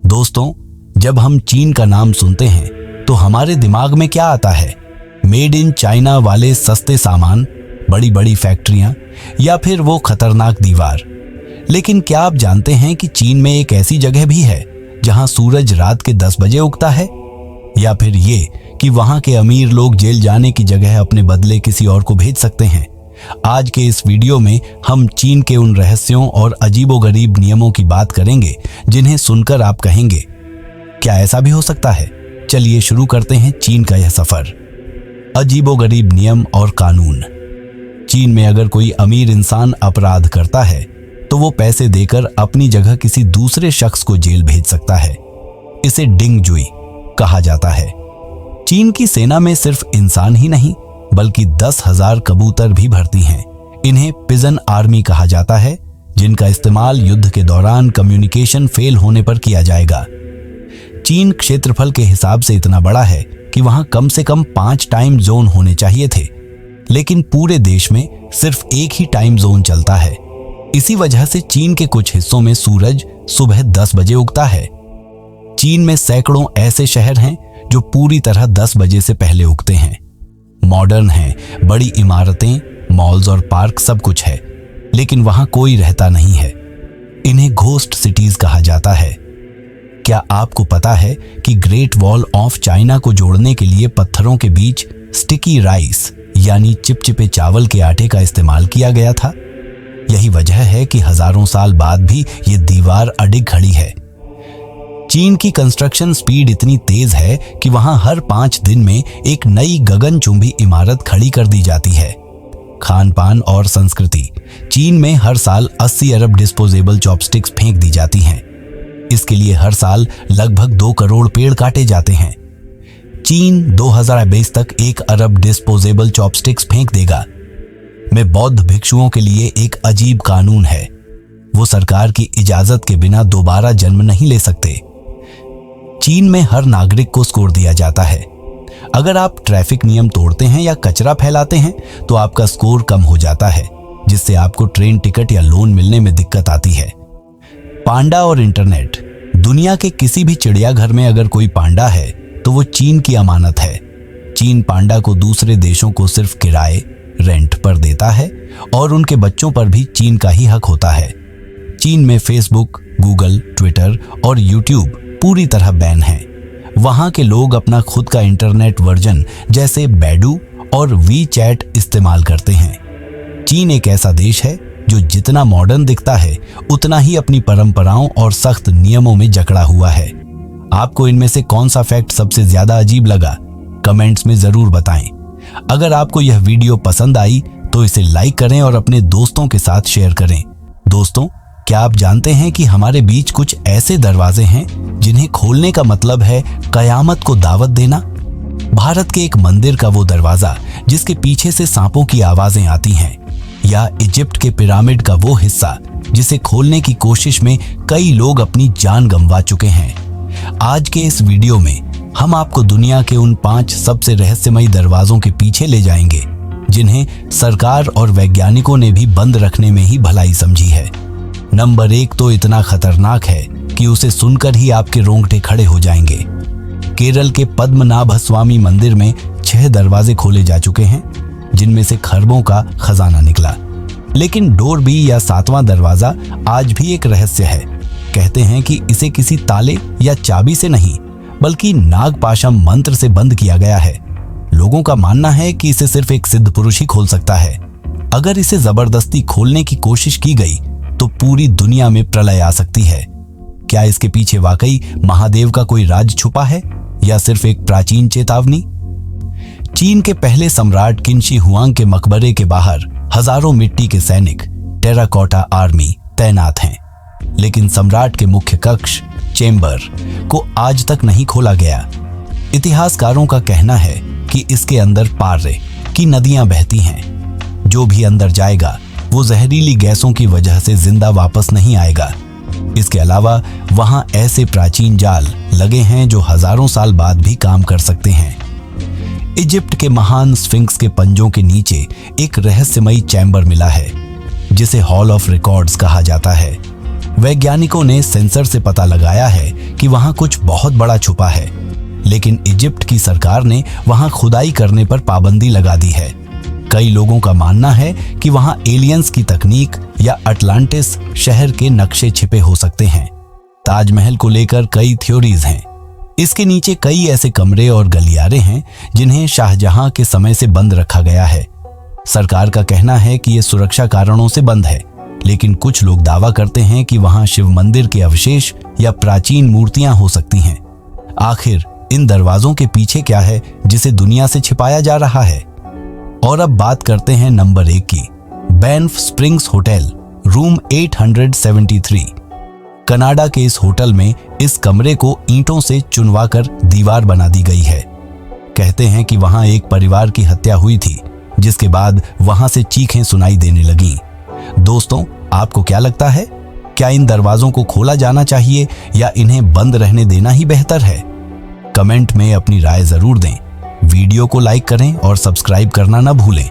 दोस्तों, जब हम चीन का नाम सुनते हैं तो हमारे दिमाग में क्या आता है? मेड इन चाइना वाले सस्ते सामान, बड़ी बड़ी फैक्ट्रियां या फिर वो खतरनाक दीवार। लेकिन क्या आप जानते हैं कि चीन में एक ऐसी जगह भी है जहां सूरज रात के 10 बजे उगता है? या फिर ये कि वहां के अमीर लोग जेल जाने की जगह अपने बदले किसी और को भेज सकते हैं। आज के इस वीडियो में हम चीन के उन रहस्यों और अजीबोगरीब नियमों की बात करेंगे जिन्हें सुनकर आप कहेंगे, क्या ऐसा भी हो सकता है? चलिए शुरू करते हैं चीन का यह सफर। अजीबोगरीब नियम और कानून। चीन में अगर कोई अमीर इंसान अपराध करता है तो वो पैसे देकर अपनी जगह किसी दूसरे शख्स को जेल भेज सकता है। इसे डिंग जुई कहा जाता है। चीन की सेना में सिर्फ इंसान ही नहीं बल्कि 10,000 कबूतर भी भर्ती हैं। इन्हें पिजन आर्मी कहा जाता है, जिनका इस्तेमाल युद्ध के दौरान कम्युनिकेशन फेल होने पर किया जाएगा। चीन क्षेत्रफल के हिसाब से इतना बड़ा है कि वहां कम से कम 5 टाइम जोन होने चाहिए थे, लेकिन पूरे देश में सिर्फ एक ही टाइम जोन चलता है। इसी वजह से चीन के कुछ हिस्सों में सूरज सुबह 10 बजे उगता है। चीन में सैकड़ों ऐसे शहर हैं जो पूरी तरह 10 बजे से पहले उगते हैं। मॉडर्न हैं, बड़ी इमारतें, मॉल्स और पार्क सब कुछ है, लेकिन वहां कोई रहता नहीं है। इन्हें घोस्ट सिटीज कहा जाता है। क्या आपको पता है कि ग्रेट वॉल ऑफ चाइना को जोड़ने के लिए पत्थरों के बीच स्टिकी राइस यानी चिपचिपे चावल के आटे का इस्तेमाल किया गया था? यही वजह है कि हजारों साल बाद भी ये दीवार अडिग खड़ी है। चीन की कंस्ट्रक्शन स्पीड इतनी तेज है कि वहां हर 5 दिन में एक नई गगनचुंबी इमारत खड़ी कर दी जाती है। खान पान और संस्कृति। चीन में हर साल 80 अरब डिस्पोजेबल चॉपस्टिक्स फेंक दी जाती हैं। इसके लिए हर साल लगभग 2 करोड़ पेड़ काटे जाते हैं। चीन 2022 तक 1 अरब डिस्पोजेबल चॉपस्टिक्स फेंक देगा। में बौद्ध भिक्षुओं के लिए एक अजीब कानून है। वो सरकार की इजाजत के बिना दोबारा जन्म नहीं ले सकते। चीन में हर नागरिक को स्कोर दिया जाता है। अगर आप ट्रैफिक नियम तोड़ते हैं या कचरा फैलाते हैं तो आपका स्कोर कम हो जाता है, जिससे आपको ट्रेन टिकट या लोन मिलने में दिक्कत आती है। पांडा और इंटरनेट। दुनिया के किसी भी चिड़ियाघर में अगर कोई पांडा है तो वो चीन की अमानत है। चीन पांडा को दूसरे देशों को सिर्फ किराए, रेंट पर देता है और उनके बच्चों पर भी चीन का ही हक होता है। चीन में फेसबुक, गूगल, ट्विटर और यूट्यूब पूरी तरह बैन है। वहां के लोग अपना खुद का इंटरनेट वर्जन जैसे बैडू और वी चैट इस्तेमाल करते हैं। चीन एक ऐसा देश है जो जितना मॉडर्न दिखता है उतना ही अपनी परंपराओं और सख्त नियमों में जकड़ा हुआ है। आपको इनमें से कौन सा फैक्ट सबसे ज्यादा अजीब लगा? कमेंट्स में जरूर बताएं। अगर आपको यह वीडियो पसंद आई तो इसे लाइक करें और अपने दोस्तों के साथ शेयर करें। दोस्तों, क्या आप जानते हैं कि हमारे बीच कुछ ऐसे दरवाजे हैं जिन्हें खोलने का मतलब है कयामत को दावत देना? भारत के एक मंदिर का वो दरवाजा जिसके पीछे से सांपों की आवाजें आती हैं, या इजिप्ट के पिरामिड का वो हिस्सा जिसे खोलने की कोशिश में कई लोग अपनी जान गंवा चुके हैं। आज के इस वीडियो में हम आपको दुनिया के उन 5 सबसे रहस्यमयी दरवाजों के पीछे ले जाएंगे जिन्हें सरकार और वैज्ञानिकों ने भी बंद रखने में ही भलाई समझी है। नंबर 1 तो इतना खतरनाक है कि उसे सुनकर ही आपके रोंगटे खड़े हो जाएंगे। केरल के पद्मनाभस्वामी मंदिर में 6 दरवाजे खोले जा चुके हैं, जिनमें से खरबों का खजाना निकला। लेकिन डोरबी या 7वां दरवाजा आज भी एक रहस्य है। कहते हैं कि इसे किसी ताले या चाबी से नहीं बल्कि नागपाशम मंत्र से बंद किया गया है। लोगों का मानना है कि इसे सिर्फ एक सिद्ध पुरुष ही खोल सकता है। अगर इसे जबरदस्ती खोलने की कोशिश की गई तो पूरी दुनिया में प्रलय आ सकती है। क्या इसके पीछे वाकई महादेव का कोई राज छुपा है या सिर्फ एक प्राचीन चेतावनी? चीन के पहले सम्राट किनशी हुआंग के मकबरे के बाहर हजारों मिट्टी के सैनिक, टेराकोटा आर्मी तैनात हैं, लेकिन सम्राट के मुख्य कक्ष चेंबर को आज तक नहीं खोला गया। इतिहासकारों का कहना है कि इसके अंदर पार्रे की नदियां बहती हैं। जो भी अंदर जाएगा वो जहरीली गैसों की वजह से जिंदा वापस नहीं आएगा। इसके अलावा वहां ऐसे प्राचीन जाल लगे हैं जो हजारों साल बाद भी काम कर सकते हैं। इजिप्ट के महान स्फिंक्स के पंजों के नीचे एक रहस्यमयी चैम्बर मिला है जिसे हॉल ऑफ रिकॉर्ड्स कहा जाता है। वैज्ञानिकों ने सेंसर से पता लगाया है कि वहां कुछ बहुत बड़ा छुपा है, लेकिन इजिप्ट की सरकार ने वहां खुदाई करने पर पाबंदी लगा दी है। कई लोगों का मानना है कि वहां एलियंस की तकनीक या अटलांटिस शहर के नक्शे छिपे हो सकते हैं। ताजमहल को लेकर कई थ्योरीज हैं। इसके नीचे कई ऐसे कमरे और गलियारे हैं जिन्हें शाहजहां के समय से बंद रखा गया है। सरकार का कहना है कि यह सुरक्षा कारणों से बंद है, लेकिन कुछ लोग दावा करते हैं कि वहां शिव मंदिर के अवशेष या प्राचीन मूर्तियां हो सकती हैं। आखिर इन दरवाजों के पीछे क्या है जिसे दुनिया से छिपाया जा रहा है? और अब बात करते हैं नंबर 1 की, बैन्फ स्प्रिंग्स होटल, रूम 873। कनाडा के इस होटल में इस कमरे को ईंटों से चुनवाकर दीवार बना दी गई है। कहते हैं कि वहां एक परिवार की हत्या हुई थी, जिसके बाद वहां से चीखें सुनाई देने लगीं। दोस्तों, आपको क्या लगता है? क्या इन दरवाजों को खोला जाना चाहिए या इन्हें बंद रहने देना ही बेहतर है? कमेंट में अपनी राय जरूर दें। वीडियो को लाइक करें और सब्सक्राइब करना न भूलें।